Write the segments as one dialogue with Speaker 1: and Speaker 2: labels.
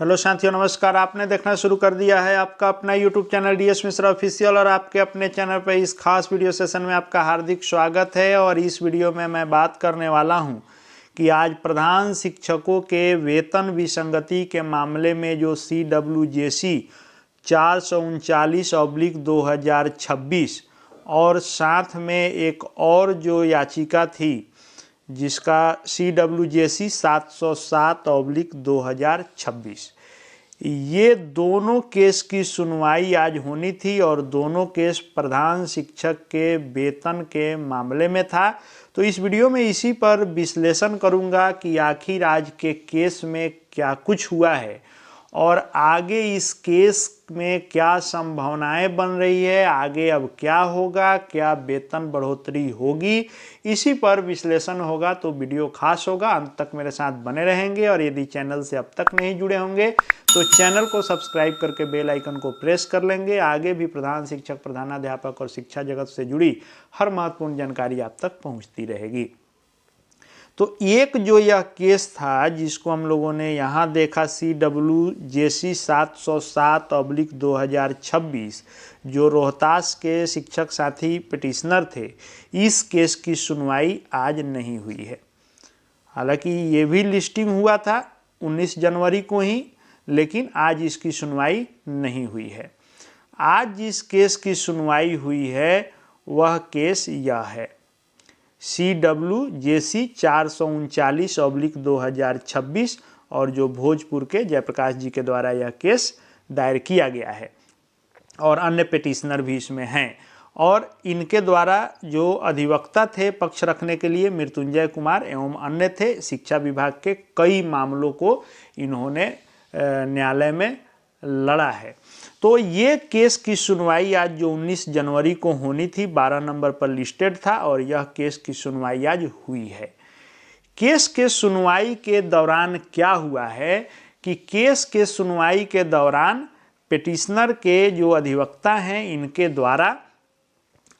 Speaker 1: Hello साथियों, नमस्कार। आपने देखना शुरू कर दिया है आपका अपना YouTube channel DS Mishra official और आपके अपने चैनल पर इस खास वीडियो सेशन में आपका हार्दिक स्वागत है। और इस वीडियो में मैं बात करने वाला हूं कि आज प्रधान शिक्षकों के वेतन विसंगति के मामले में जो CWJC 439/2026 और साथ में एक और जो याचिका थी जिसका CWJC 707/2026, ये दोनों केस की सुनवाई आज होनी थी और दोनों केस प्रधान शिक्षक के वेतन के मामले में था। तो इस वीडियो में इसी पर विश्लेषण करूंगा कि आखिर आज के केस में क्या कुछ हुआ है और आगे इस केस में क्या संभावनाएं बन रही है, आगे अब क्या होगा, क्या वेतन बढ़ोतरी होगी, इसी पर विश्लेषण होगा। तो वीडियो खास होगा, अंत तक मेरे साथ बने रहेंगे। और यदि चैनल से अब तक नहीं जुड़े होंगे तो चैनल को सब्सक्राइब करके बेल आइकन को प्रेस कर लेंगे। आगे भी प्रधान शिक्षक, प्रधानाध्यापक और शिक्षा जगत से जुड़ी हर महत्वपूर्ण जानकारी आप तक पहुंचती रहेगी। तो एक जो यह केस था जिसको हम लोगों ने यहाँ देखा, CWJC 707/2026, जो रोहतास के शिक्षक साथी पिटिशनर थे, इस केस की सुनवाई आज नहीं हुई है। हालांकि ये भी लिस्टिंग हुआ था 19 जनवरी को ही, लेकिन आज इसकी सुनवाई नहीं हुई है। आज जिस केस की सुनवाई हुई है वह केस यह है, CWJC 439/2026, और जो भोजपुर के जयप्रकाश जी के द्वारा यह केस दायर किया गया है और अन्य पिटिशनर भी इसमें हैं। और इनके द्वारा जो अधिवक्ता थे पक्ष रखने के लिए मृत्युंजय कुमार एवं अन्य थे। शिक्षा विभाग के कई मामलों को इन्होंने न्यायालय में लड़ा है। तो ये केस की सुनवाई आज जो 19 जनवरी को होनी थी 12 नंबर पर लिस्टेड था, और यह केस की सुनवाई आज हुई है। केस के सुनवाई के दौरान क्या हुआ है कि केस के सुनवाई के दौरान पिटिशनर के जो अधिवक्ता हैं इनके द्वारा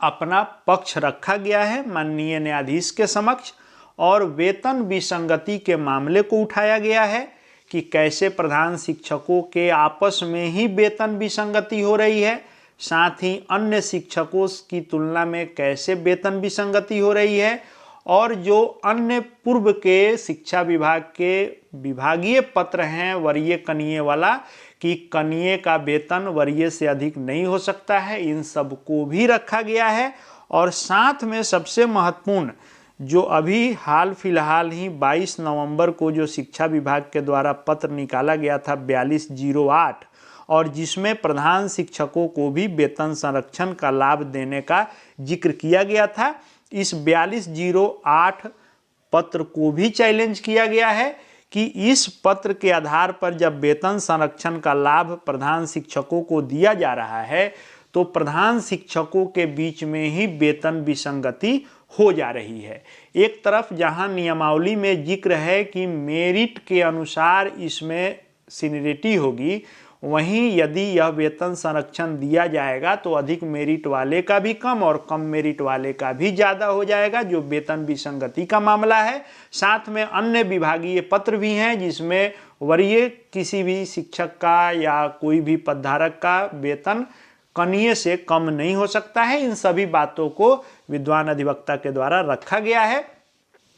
Speaker 1: अपना पक्ष रखा गया है माननीय न्यायाधीश के समक्ष, और वेतन विसंगति के मामले को उठाया गया है कि कैसे प्रधान शिक्षकों के आपस में ही वेतन विसंगति हो रही है, साथ ही अन्य शिक्षकों की तुलना में कैसे वेतन विसंगति हो रही है, और जो अन्य पूर्व के शिक्षा विभाग के विभागीय पत्र हैं वरीय कनीय वाला कि कनीय का वेतन वरीय से अधिक नहीं हो सकता है, इन सब को भी रखा गया है। और साथ में सबसे महत्वपूर्ण जो अभी हाल फिलहाल ही 22 नवंबर को जो शिक्षा विभाग के द्वारा पत्र निकाला गया था 4208, और जिसमें प्रधान शिक्षकों को भी वेतन संरक्षण का लाभ देने का जिक्र किया गया था, इस 4208 पत्र को भी चैलेंज किया गया है कि इस पत्र के आधार पर जब वेतन संरक्षण का लाभ प्रधान शिक्षकों को दिया जा रहा है तो प्रधान शिक्षकों के बीच में ही वेतन विसंगति हो जा रही है। एक तरफ जहां नियमावली में जिक्र है कि मेरिट के अनुसार इसमें सीनियरिटी होगी, वहीं यदि यह वेतन संरक्षण दिया जाएगा तो अधिक मेरिट वाले का भी कम और कम मेरिट वाले का भी ज़्यादा हो जाएगा, जो वेतन विसंगति का मामला है। साथ में अन्य विभागीय पत्र भी हैं जिसमें वरीय किसी भी शिक्षक का या कोई भी पदधारक का वेतन कनीय से कम नहीं हो सकता है। इन सभी बातों को विद्वान अधिवक्ता के द्वारा रखा गया है,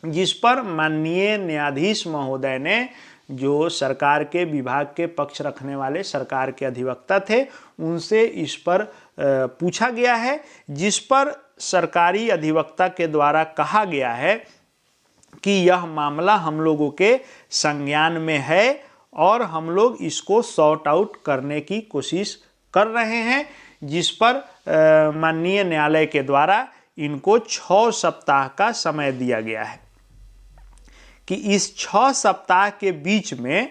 Speaker 1: जिस पर माननीय न्यायाधीश महोदय ने, जो सरकार के विभाग के पक्ष रखने वाले सरकार के अधिवक्ता थे, उनसे इस पर पूछा गया है, जिस पर सरकारी अधिवक्ता के द्वारा कहा गया है कि यह मामला हम लोगों के संज्ञान में है और हम लोग इसको सॉर्ट आउट करने की कोशिश कर रहे हैं, जिस पर माननीय न्यायालय के द्वारा इनको 6 सप्ताह का समय दिया गया है कि इस 6 सप्ताह के बीच में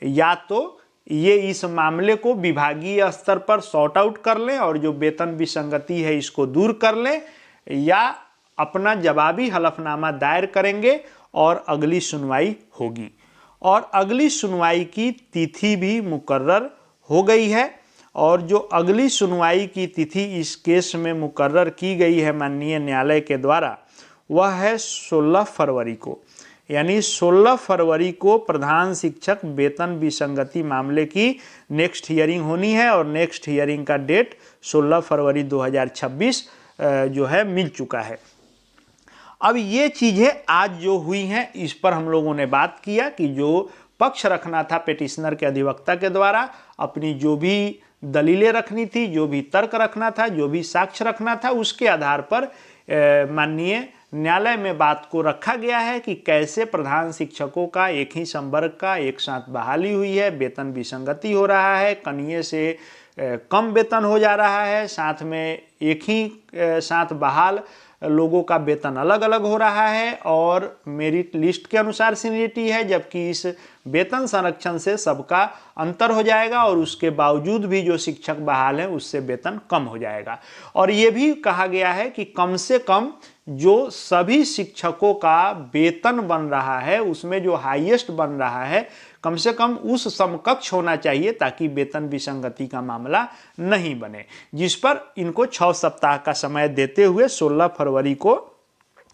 Speaker 1: या तो ये इस मामले को विभागीय स्तर पर सॉर्ट आउट कर लें और जो वेतन विसंगति है इसको दूर कर लें, या अपना जवाबी हलफनामा दायर करेंगे और अगली सुनवाई होगी। और अगली सुनवाई की तिथि भी मुकर्रर हो गई है, और जो अगली सुनवाई की तिथि इस केस में मुकर्रर की गई है माननीय न्यायालय के द्वारा, वह है 16 फरवरी को। यानी 16 फरवरी को प्रधान शिक्षक वेतन विसंगति मामले की नेक्स्ट हियरिंग होनी है और नेक्स्ट हियरिंग का डेट 16 फरवरी 2026 जो है मिल चुका है। अब ये चीज़ें आज जो हुई हैं इस पर हम लोगों ने बात किया कि जो पक्ष रखना था पेटिशनर के अधिवक्ता के द्वारा, अपनी जो भी दलीलें रखनी थी, जो भी तर्क रखना था, जो भी साक्ष्य रखना था, उसके आधार पर माननीय न्यायालय में बात को रखा गया है कि कैसे प्रधान शिक्षकों का एक ही संवर्ग का एक साथ बहाली हुई है, वेतन विसंगति हो रहा है, कनीय से कम वेतन हो जा रहा है, साथ में एक ही साथ बहाल लोगों का वेतन अलग अलग हो रहा है और मेरिट लिस्ट के अनुसार सीनियरिटी है, जबकि इस वेतन संरक्षण से सबका अंतर हो जाएगा और उसके बावजूद भी जो शिक्षक बहाल हैं उससे वेतन कम हो जाएगा। और ये भी कहा गया है कि कम से कम जो सभी शिक्षकों का वेतन बन रहा है उसमें जो हाईएस्ट बन रहा है कम से कम उस समकक्ष होना चाहिए ताकि वेतन विसंगति का मामला नहीं बने, जिस पर इनको 6 सप्ताह का समय देते हुए 16 फरवरी को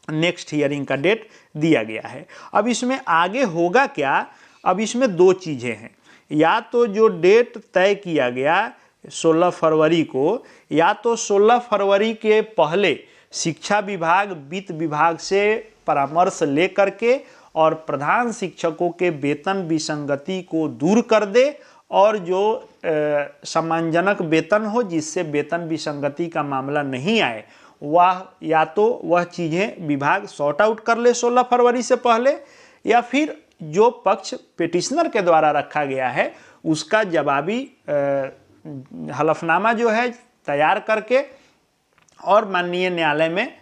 Speaker 1: नेक्स्ट हियरिंग का डेट दिया गया है। अब इसमें आगे होगा क्या? अब इसमें 2 चीज़ें हैं, या तो जो डेट तय किया गया 16 फरवरी को, या तो 16 फरवरी के पहले शिक्षा विभाग वित्त विभाग से परामर्श लेकर के और प्रधान शिक्षकों के वेतन विसंगति को दूर कर दे और जो सम्मानजनक वेतन हो जिससे वेतन विसंगति का मामला नहीं आए, वह या तो वह चीज़ें विभाग सॉर्ट आउट कर ले 16 फरवरी से पहले, या फिर जो पक्ष पिटिशनर के द्वारा रखा गया है उसका जवाबी हलफनामा जो है तैयार करके और माननीय न्यायालय में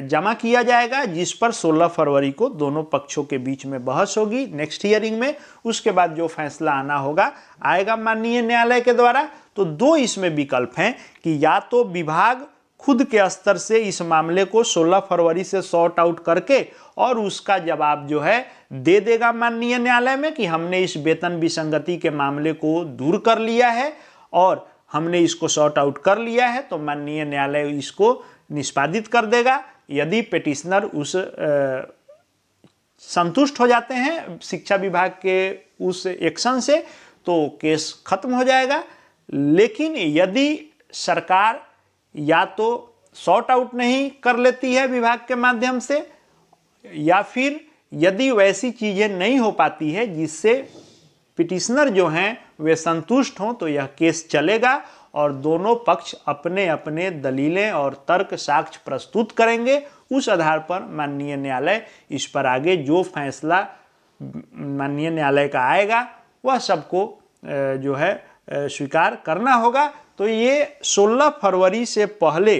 Speaker 1: जमा किया जाएगा, जिस पर 16 फरवरी को दोनों पक्षों के बीच में बहस होगी नेक्स्ट हियरिंग में। उसके बाद जो फैसला आना होगा आएगा माननीय न्यायालय के द्वारा। तो 2 इसमें विकल्प हैं कि या तो विभाग खुद के स्तर से इस मामले को 16 फरवरी से सॉर्ट आउट करके और उसका जवाब जो है दे देगा माननीय न्यायालय में कि हमने इस वेतन विसंगति के मामले को दूर कर लिया है और हमने इसको सॉर्ट आउट कर लिया है, तो माननीय न्यायालय इसको निष्पादित कर देगा। यदि पिटिशनर उस संतुष्ट हो जाते हैं शिक्षा विभाग के उस एक्शन से तो केस खत्म हो जाएगा। लेकिन यदि सरकार या तो सॉर्ट आउट नहीं कर लेती है विभाग के माध्यम से, या फिर यदि वैसी चीज़ें नहीं हो पाती है जिससे पिटिशनर जो हैं वे संतुष्ट हों, तो यह केस चलेगा और दोनों पक्ष अपने अपने दलीलें और तर्क साक्ष्य प्रस्तुत करेंगे। उस आधार पर माननीय न्यायालय इस पर आगे जो फैसला माननीय न्यायालय का आएगा वह सबको जो है स्वीकार करना होगा। तो ये 16 फरवरी से पहले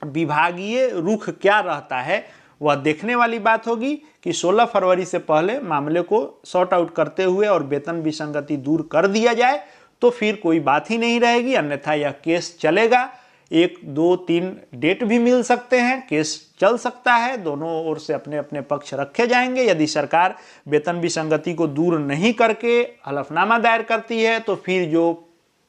Speaker 1: विभागीय रुख क्या रहता है वह देखने वाली बात होगी कि 16 फरवरी से पहले मामले को सॉर्ट आउट करते हुए और वेतन विसंगति दूर कर दिया जाए तो फिर कोई बात ही नहीं रहेगी, अन्यथा यह केस चलेगा। 1, 2, 3 डेट भी मिल सकते हैं, केस चल सकता है, दोनों ओर से अपने अपने पक्ष रखे जाएंगे। यदि सरकार वेतन विसंगति को दूर नहीं करके हलफनामा दायर करती है तो फिर जो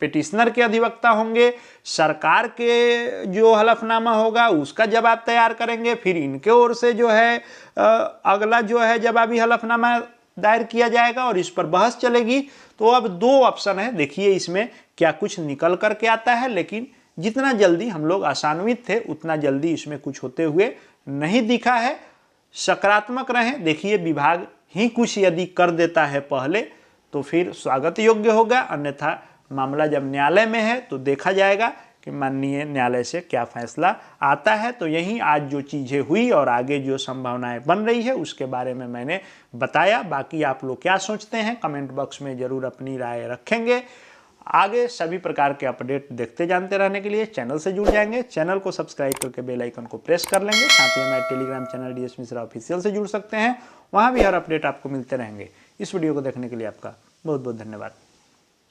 Speaker 1: पिटिशनर के अधिवक्ता होंगे सरकार के जो हलफनामा होगा उसका जवाब तैयार करेंगे, फिर इनके ओर से जो है अगला जो है जवाबी हलफनामा दायर किया जाएगा और इस पर बहस चलेगी। तो अब 2 ऑप्शन है, देखिए इसमें क्या कुछ निकल करके आता है। लेकिन जितना जल्दी हम लोग आशान्वित थे उतना जल्दी इसमें कुछ होते हुए नहीं दिखा है। सकारात्मक रहें, देखिए विभाग ही कुछ यदि कर देता है पहले तो फिर स्वागत योग्य होगा, अन्यथा मामला जब न्यायालय में है तो देखा जाएगा कि माननीय न्यायालय से क्या फैसला आता है। तो यही आज जो चीज़ें हुई और आगे जो संभावनाएं बन रही है उसके बारे में मैंने बताया। बाकी आप लोग क्या सोचते हैं कमेंट बॉक्स में ज़रूर अपनी राय रखेंगे। आगे सभी प्रकार के अपडेट देखते जानते रहने के लिए चैनल से जुड़ जाएंगे, चैनल को सब्सक्राइब करके बेल आइकन को प्रेस कर लेंगे। साथ ही हमारे Telegram channel DS Mishra official से जुड़ सकते हैं, वहाँ भी हर अपडेट आपको मिलते रहेंगे। इस वीडियो को देखने के लिए आपका बहुत बहुत धन्यवाद।